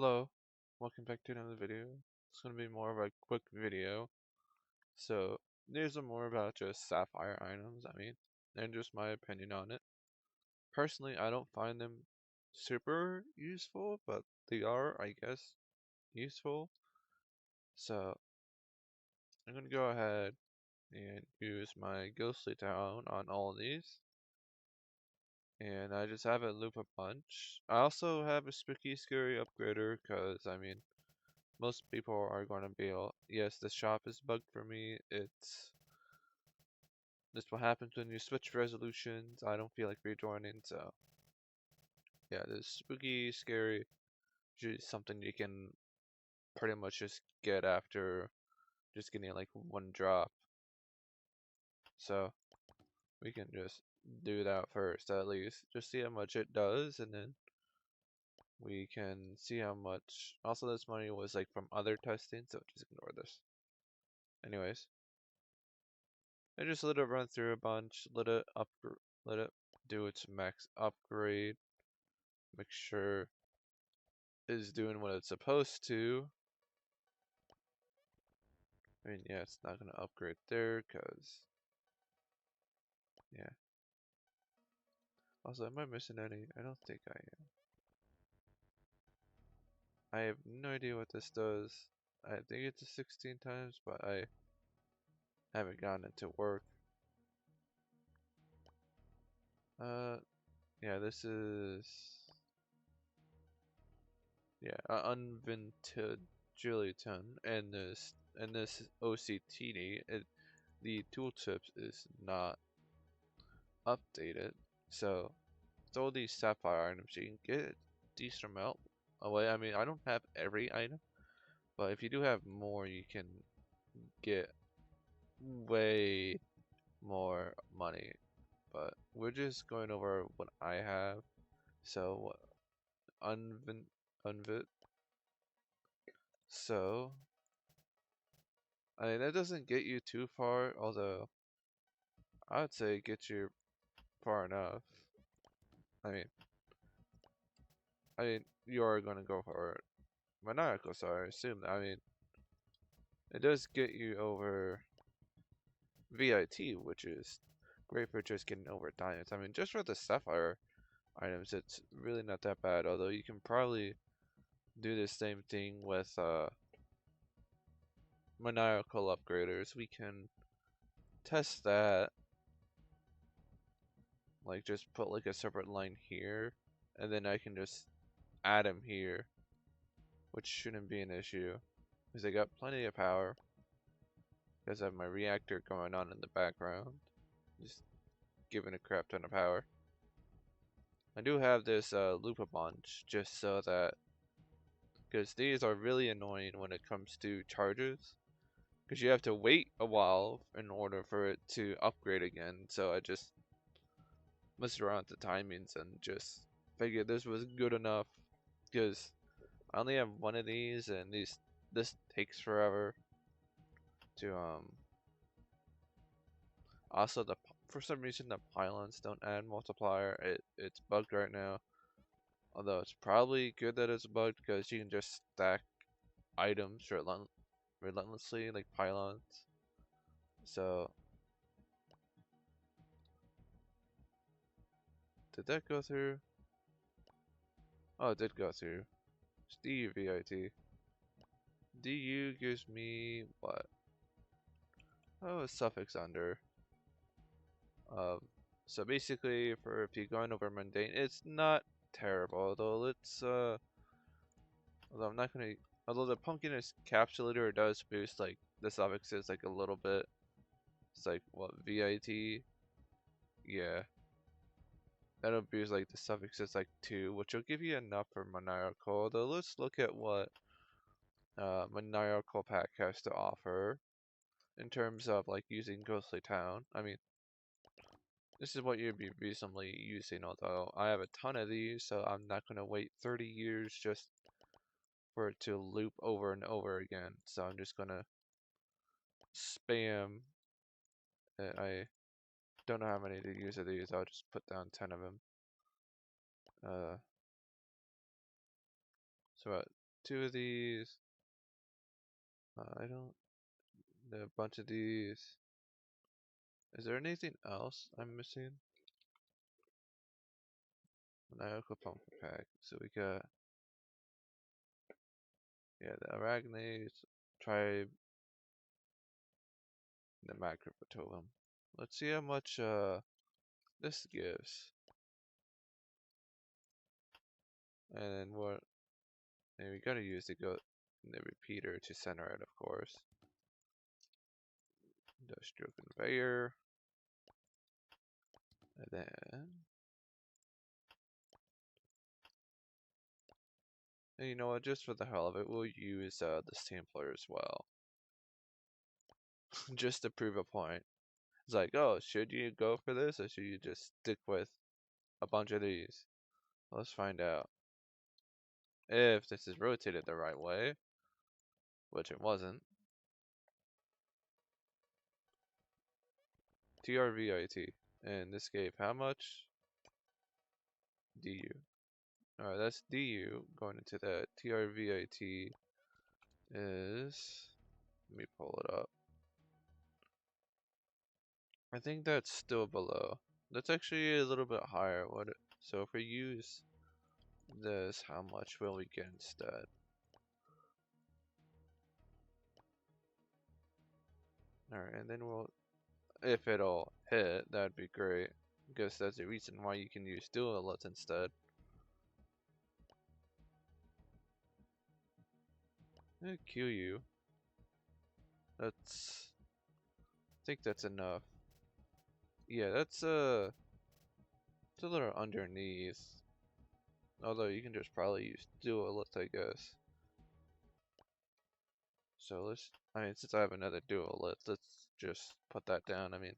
Hello, welcome back to another video. It's going to be more of a quick video. So, these are more about just Sapphire items, and just my opinion on it. Personally, I don't find them super useful, but they are, I guess, useful. So, I'm going to go ahead and use my Ghostly Town on all of these. And I just have it loop a bunch. I also have a Spooky Scary upgrader, because, most people are going to be able, yes, the shop is bugged for me. This what happens when you switch resolutions. I don't feel like rejoining, so yeah, this spooky, scary, usually something you can pretty much just get after just getting like one drop. So we can just do that first at least, just see how much it does, and then we can see how much. Also, this money was like from other testing, so just ignore this. Anyways. I just let it run through a bunch, let it do its max upgrade, make sure it's doing what it's supposed to. Yeah, it's not gonna upgrade there, cause yeah. Also, am I missing any? I don't think I am. I have no idea what this does. I think it's a 16 times, but I haven't gotten it to work. Uh, yeah, this is unvinted gelatin, and this OCTD. The tooltips is not updated, so with all these sapphire items, you can get a decent amount away. I don't have every item, but if you do have more, you can get way more money. But we're just going over what I have. So unvit. So that doesn't get you too far, although I would say it gets you far enough. I mean, you are gonna go for it. Maniacal, sorry, I assume. It does get you over VIT, which is great for just getting over diamonds. Just for the sapphire items, it's really not that bad. Although you can probably do the same thing with maniacal upgraders. We can test that. Like just put like a separate line here, and then I can just add them here, which shouldn't be an issue because I got plenty of power. Because I have my reactor going on in the background, just giving a crap ton of power. I do have this loop a bunch just so that, because these are really annoying when it comes to charges, because you have to wait a while in order for it to upgrade again. So I just messed around with the timings and just figured this was good enough, because I only have one of these, and this takes forever to Also, for some reason the pylons don't add multiplier. It's bugged right now. Although it's probably good that it's bugged because you can just stack items relentlessly like pylons. So did that go through? Oh, it did go through. It's DUVIT. DU gives me what? Oh, a suffix under. Um, so basically, for if you're going over mundane, it's not terrible. Although I'm not gonna. Although the pumpkin encapsulator does boost like the suffixes like a little bit. It's like what VIT. Yeah, that'll boost like the suffixes like 2, which will give you enough for maniacal. Though let's look at what maniacal pack has to offer in terms of like using Ghostly Town. This is what you'd be reasonably using. Although I have a ton of these, so I'm not gonna wait 30 years just for it to loop over and over again. So I'm just gonna spam. I don't know how many to use of these. I'll just put down 10 of them. Uh, so 2 of these. I don't. A bunch of these. Is there anything else I'm missing? Maniacal pumpkin pack. So we got, yeah, the arachnids, tribe, the macropotolum. Let's see how much this gives. And then what? And we gotta use the repeater to center it, of course. Industrial conveyor. And then, and you know what? Just for the hell of it, we'll use the sampler as well, just to prove a point. It's like, oh, should you go for this, or should you just stick with a bunch of these? Let's find out. If this is rotated the right way, which it wasn't. TRVIT. And this gave how much? DU. Alright, that's DU going into that. TRVIT is, let me pull it up. I think that's still below. That's actually a little bit higher. So if we use this, how much will we get instead? Alright, and then if it'll hit, that'd be great. I guess that's the reason why you can use dual outlets instead. QU. I think that's enough. Yeah, it's a little underneath. Although you can just probably use dual outlets, I guess. So I mean, since I have another dual outlet, let's just put that down. I mean,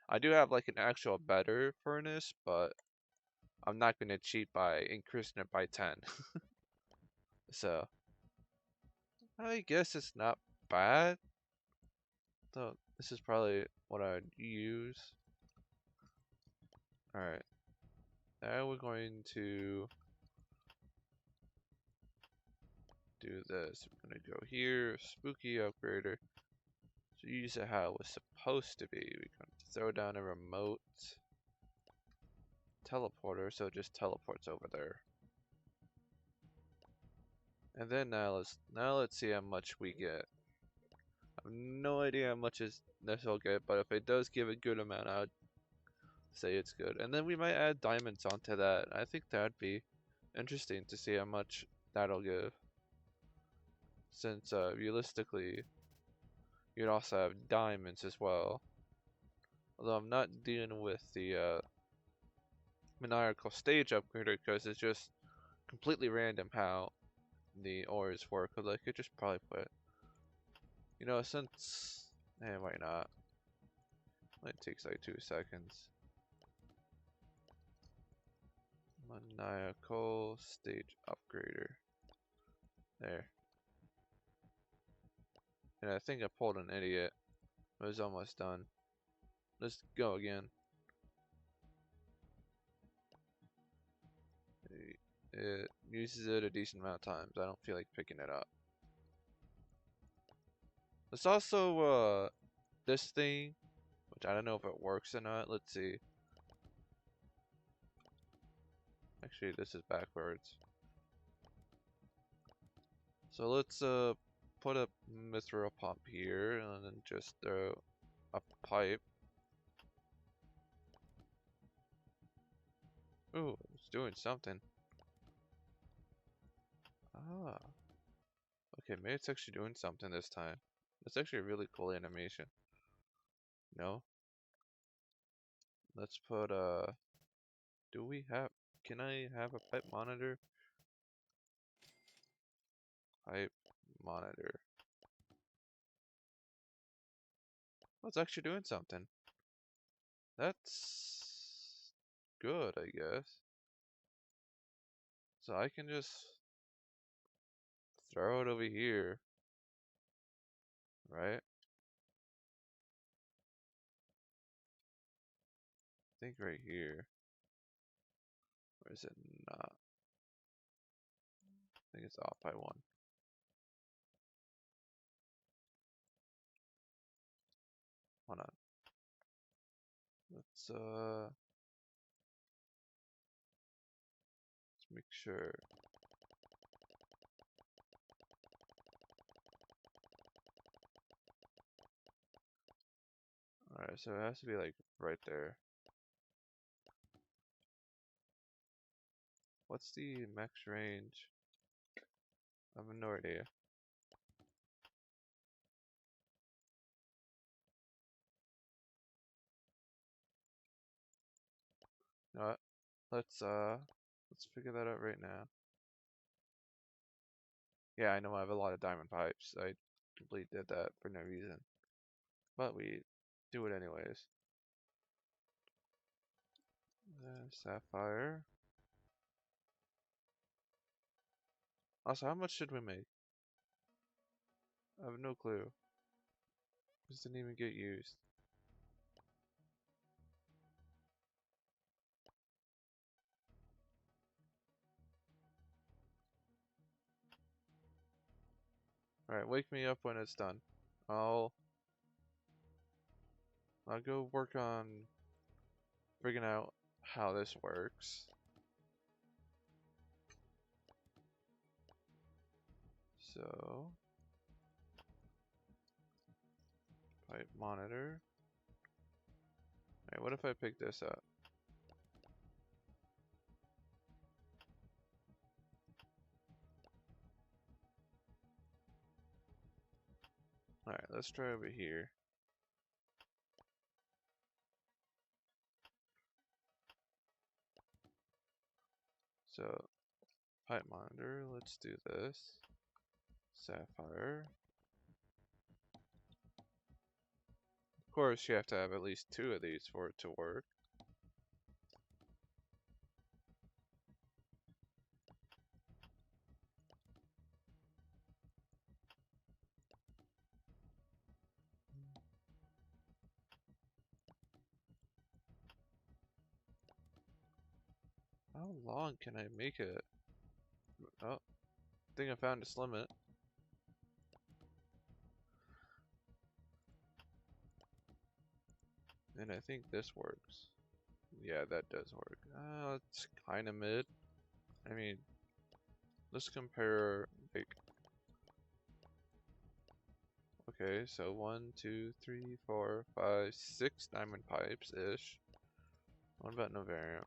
I do have like an actual better furnace, but I'm not gonna cheat by increasing it by 10. So I guess it's not bad. Though this is probably what I'd use. Alright. Now we're going to do this. We're gonna go here, spooky upgrader. So use it how it was supposed to be. We're going to throw down a remote teleporter, so it just teleports over there. And then now let's see how much we get. I have no idea how much this will get, but if it does give a good amount, I would say it's good. And then we might add diamonds onto that. I think that'd be interesting to see how much that'll give. Since realistically, you'd also have diamonds as well. Although I'm not dealing with the maniacal stage upgrader because it's just completely random how the ores work. Cause I could just probably put, since, why not? It takes like 2 seconds. Maniacal stage upgrader. There. And I think I pulled an idiot. It was almost done. Let's go again. It uses it a decent amount of times. I don't feel like picking it up. There's also this thing, which I don't know if it works or not. Let's see. Actually, this is backwards. So let's put a mithril pump here and then just throw a pipe. Ooh, it's doing something. Ah. Okay, maybe it's actually doing something this time. It's actually a really cool animation. No? Let's put can I have a pipe monitor? Pipe monitor. Oh, it's actually doing something. That's good, I guess. So I can just throw it over here, right? I think right here. Or is it not? think it's off by 1. Hold on. Let's make sure. Alright, so it has to be like right there. What's the max range? I have no idea. You know what? Let's figure that out right now. Yeah, I know I have a lot of diamond pipes. I completely did that for no reason. But we do it anyways. Sapphire. Also, how much should we make? I have no clue. This didn't even get used. Alright, wake me up when it's done. I'll I'll go work on figuring out how this works. So, pipe monitor. Alright, what if I pick this up? Alright, let's try over here. So, pipe monitor, let's do this. Sapphire. Of course, you have to have at least 2 of these for it to work. How long can I make it? Oh, I think I found its limit. And I think this works. Yeah, that does work. It's kind of mid. I mean, let's compare, like, okay, so 1, 2, 3, 4, 5, 6 diamond pipes-ish. What about no variant?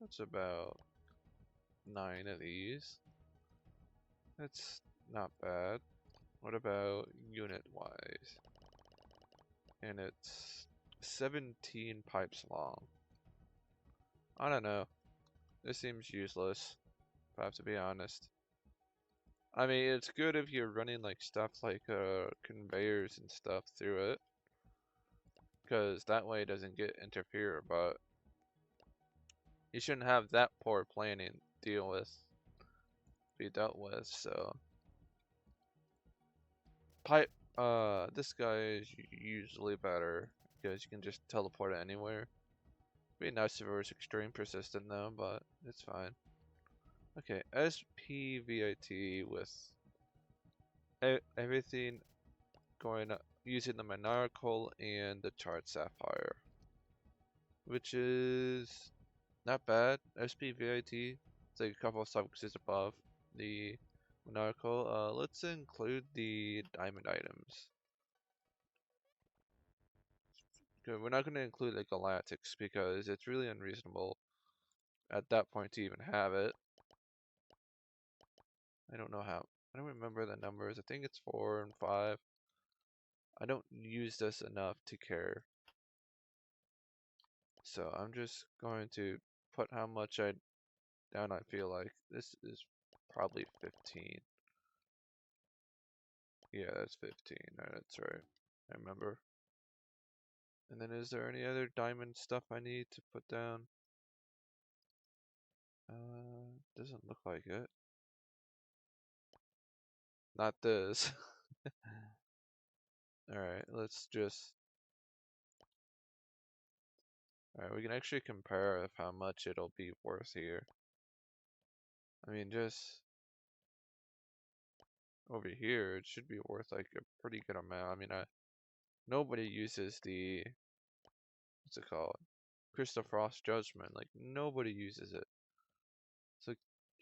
That's about 9 of these. That's not bad. What about unit-wise? And it's 17 pipes long. I don't know. This seems useless, if I have to be honest. I mean, it's good if you're running like stuff like conveyors and stuff through it, because that way it doesn't get interfere, but you shouldn't have that poor planning be dealt with, so pipe this guy is usually better because you can just teleport it anywhere. Be nice if it was extreme persistent though, but it's fine. Okay, SPVIT with everything going up using the Monarchical and the Charred Sapphire, which is not bad. SPVIT, it's like a couple of suffixes above the Monarchical. Let's include the diamond items. Good, we're not going to include the Galactics because it's really unreasonable at that point to even have it. I don't know how. I don't remember the numbers. I think it's 4 and 5. I don't use this enough to care. So I'm just going to put how much down I feel like. This is probably 15. Yeah, that's 15. That's right. I remember. And then is there any other diamond stuff I need to put down? Doesn't look like it. Not this. Alright, let's just... Alright, we can actually compare of how much it'll be worth here. I mean, just over here, it should be worth like a pretty good amount. I mean, nobody uses the, what's it called? Crystal Frost Judgment. Like, nobody uses it. So,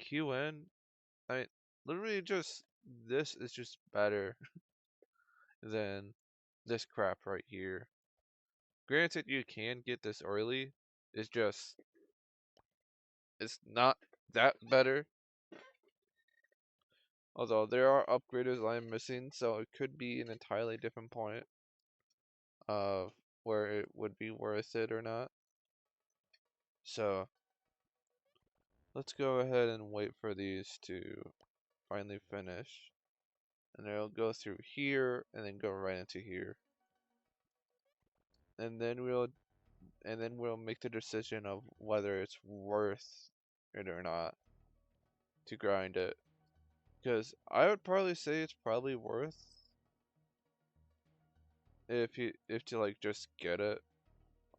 QN, I literally just, this is just better than this crap right here. Granted, you can get this early. It's just, it's not that better. Although there are upgraders I'm missing, so it could be an entirely different point of where it would be worth it or not. So let's go ahead and wait for these to finally finish. And they'll go through here and then go right into here. And then we'll make the decision of whether it's worth it or not to grind it. Because I would probably say it's probably worth if to like just get it.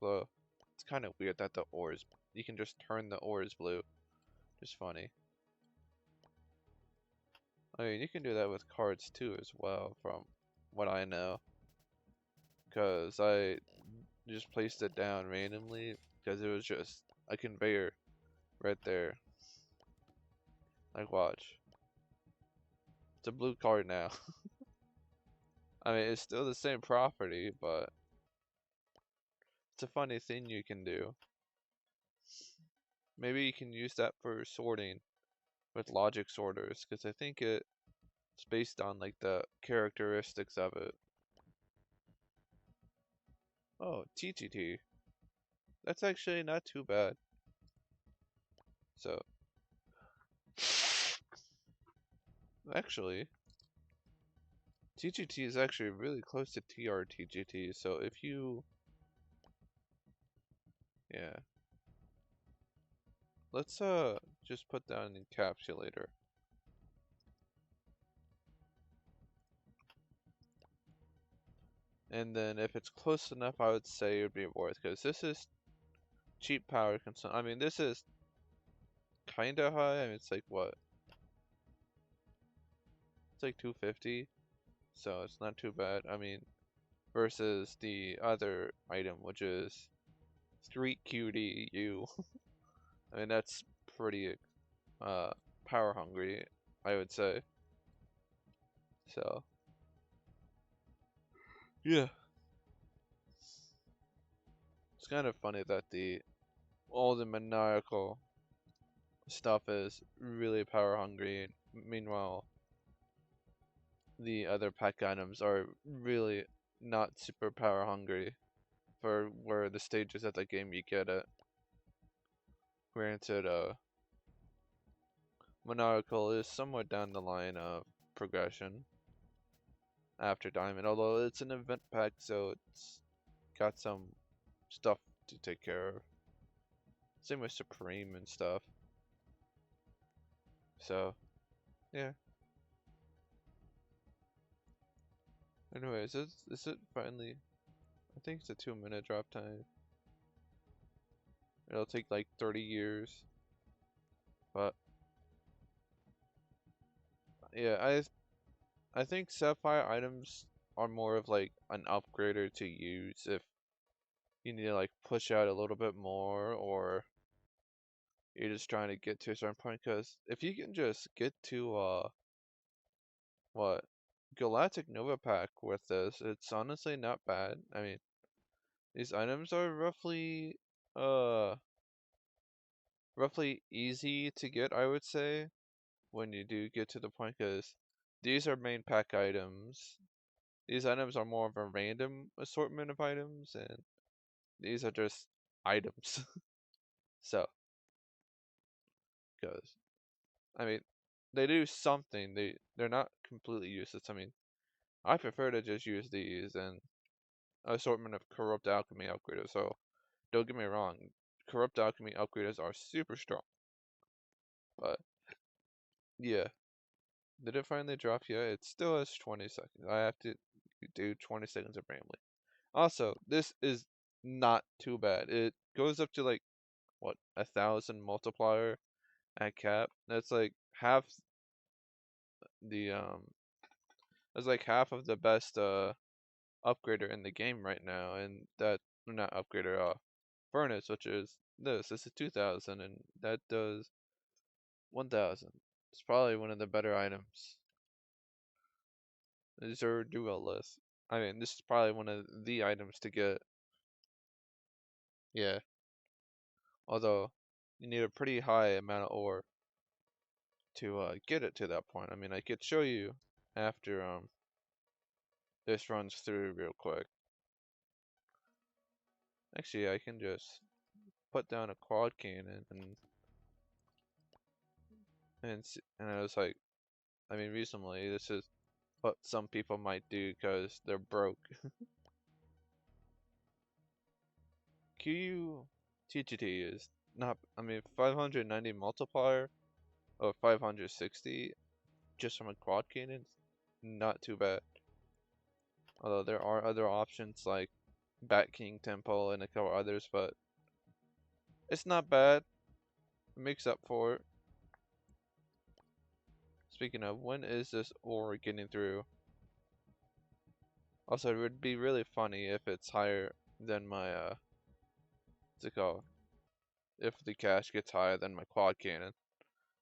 Although it's kind of weird that the ores, you can just turn the ores blue. Just funny. I mean, you can do that with cards too as well, from what I know. Because I just placed it down randomly because it was just a conveyor right there. Like, watch. It's a blue card now. I mean, it's still the same property, but it's a funny thing you can do. Maybe you can use that for sorting with logic sorters, because I think it's based on like the characteristics of it. Oh, TGT. That's actually not too bad. So, actually, TGT is actually really close to TRTGT. So if you, yeah, let's just put down an encapsulator. And then if it's close enough, I would say it would be worth, because this is cheap power consumption. I mean, this is kind of high. I mean, it's like what? It's like 250, so it's not too bad. I mean, versus the other item, which is Street QDU. I mean, that's pretty uh power hungry, I would say. So, yeah. It's kind of funny that all the maniacal stuff is really power hungry. Meanwhile, the other pack items are really not super power hungry for where the stages of the game you get it. Granted, maniacal is somewhat down the line of progression after Diamond, although it's an event pack, so it's got some stuff to take care of. Same with Supreme and stuff. So, yeah. Anyways, is it finally? I think it's a 2-minute drop time. It'll take like 30 years. But, yeah, I think Sapphire items are more of like an upgrader to use if you need to like push out a little bit more, or you're just trying to get to a certain point. Because if you can just get to what, Galactic Nova Pack with this, it's honestly not bad. I mean, these items are uh roughly easy to get, I would say, when you do get to the point, because these are main pack items. These items are more of a random assortment of items, and these are just items. So, because I mean, they do something. They're not completely useless. I mean, I prefer to just use these and assortment of corrupt alchemy upgraders. So don't get me wrong, corrupt alchemy upgraders are super strong. But yeah, did it finally drop yet? It still has 20 seconds. I have to do 20 seconds of rambling. Also, this is not too bad. It goes up to like what, 1,000 multiplier at cap. That's like half the it's like half of the best upgrader in the game right now, and that not upgrader furnace, which is this is 2000 and that does 1000. It's probably one of the better items. These are duelist. I mean, this is probably one of the items to get. Yeah, although you need a pretty high amount of ore to get it to that point. I mean, I could show you after this runs through real quick. Actually, I can just put down a quad cannon and I was like, I mean, recently this is what some people might do because they're broke. QUTGT is not. I mean, 590 multiplier or 560 just from a quad cannon, not too bad. Although there are other options like Bat King Temple and a couple others, but it's not bad. It makes up for it. Speaking of, when is this ore getting through? Also, it would be really funny if it's higher than my what's it called? If the cash gets higher than my quad cannon,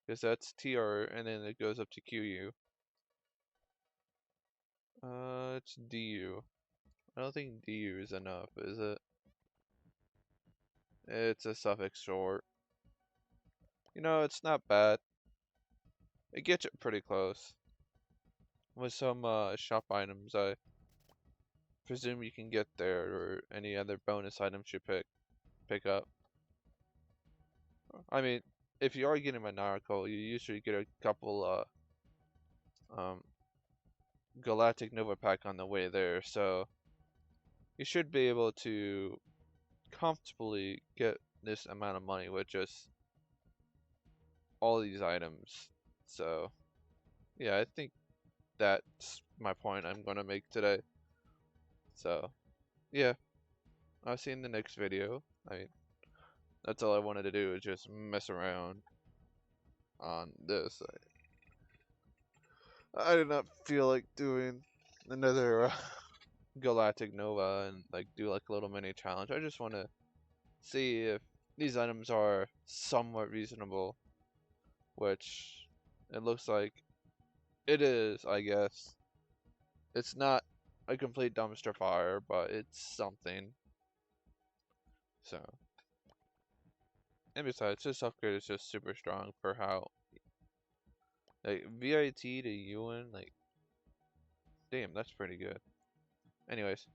because that's TR and then it goes up to QU. It's DU. I don't think DU is enough, is it? It's a suffix short. You know, it's not bad. It gets it pretty close. With some shop items, I presume you can get there, or any other bonus items you pick up. I mean, if you are getting Monarchical, you usually get a couple um Galactic Nova pack on the way there, so you should be able to comfortably get this amount of money with just all these items. So yeah, I think that's my point I'm gonna make today. So yeah, I'll see you in the next video. That's all I wanted to do is just mess around on this. I did not feel like doing another Galactic Nova and like do like a little mini challenge. I just want to see if these items are somewhat reasonable, which it looks like it is, I guess. It's not a complete dumpster fire, but it's something. So, and besides, this upgrade is just super strong for how, like, VIT to UN, like, damn, that's pretty good. Anyways,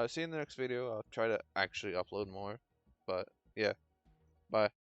see you in the next video. I'll try to actually upload more, but yeah, bye.